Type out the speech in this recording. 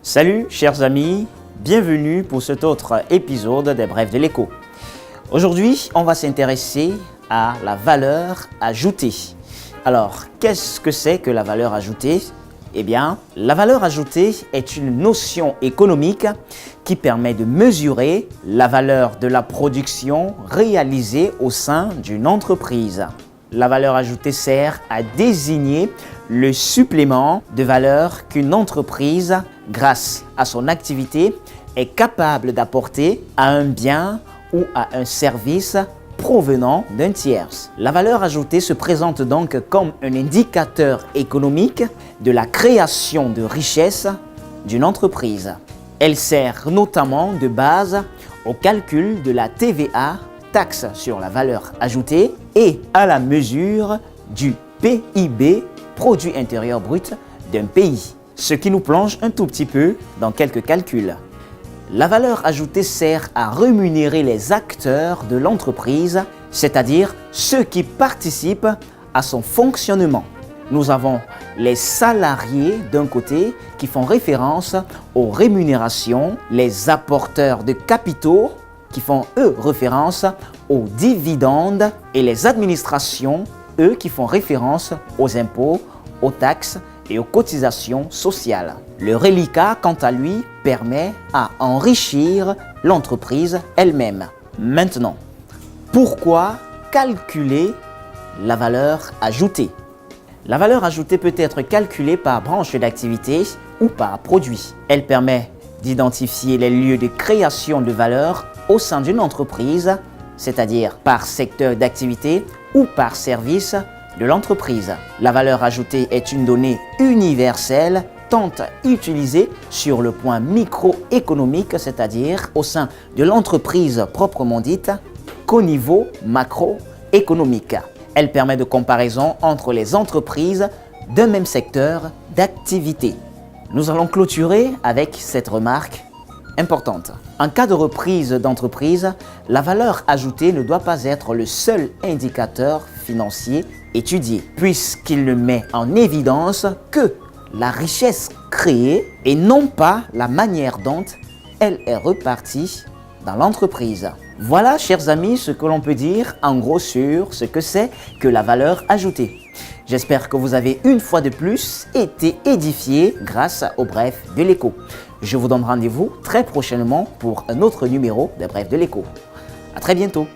Salut chers amis, bienvenue pour cet autre épisode des Brèves de l'écho. Aujourd'hui, on va s'intéresser à la valeur ajoutée. Alors, qu'est-ce que c'est que la valeur ajoutée? Eh bien, la valeur ajoutée est une notion économique qui permet de mesurer la valeur de la production réalisée au sein d'une entreprise. La valeur ajoutée sert à désigner le supplément de valeur qu'une entreprise, grâce à son activité, est capable d'apporter à un bien ou à un service provenant d'un tiers. La valeur ajoutée se présente donc comme un indicateur économique de la création de richesse d'une entreprise. Elle sert notamment de base au calcul de la TVA, taxe sur la valeur ajoutée, et à la mesure du PIB, produit intérieur brut d'un pays. Ce qui nous plonge un tout petit peu dans quelques calculs. La valeur ajoutée sert à rémunérer les acteurs de l'entreprise, c'est-à-dire ceux qui participent à son fonctionnement. Nous avons les salariés d'un côté qui font référence aux rémunérations, les apporteurs de capitaux qui font eux référence aux dividendes et les administrations eux qui font référence aux impôts, aux taxes et aux cotisations sociales. Le reliquat, quant à lui, permet à enrichir l'entreprise elle-même. Maintenant, pourquoi calculer la valeur ajoutée? La valeur ajoutée peut être calculée par branche d'activité ou par produit. Elle permet d'identifier les lieux de création de valeur au sein d'une entreprise, c'est-à-dire par secteur d'activité ou par service de l'entreprise. La valeur ajoutée est une donnée universelle tant utilisée sur le point microéconomique, c'est-à-dire au sein de l'entreprise proprement dite, qu'au niveau macroéconomique. Elle permet de comparaison entre les entreprises d'un même secteur d'activité. Nous allons clôturer avec cette remarque importante. En cas de reprise d'entreprise, la valeur ajoutée ne doit pas être le seul indicateur financier étudié, puisqu'il ne met en évidence que la richesse créée et non pas la manière dont elle est repartie dans l'entreprise. Voilà, chers amis, ce que l'on peut dire en gros sur ce que c'est que la valeur ajoutée. J'espère que vous avez une fois de plus été édifiés grâce aux Brèves de l'écho. Je vous donne rendez-vous très prochainement pour un autre numéro des Brèves de l'écho. À très bientôt.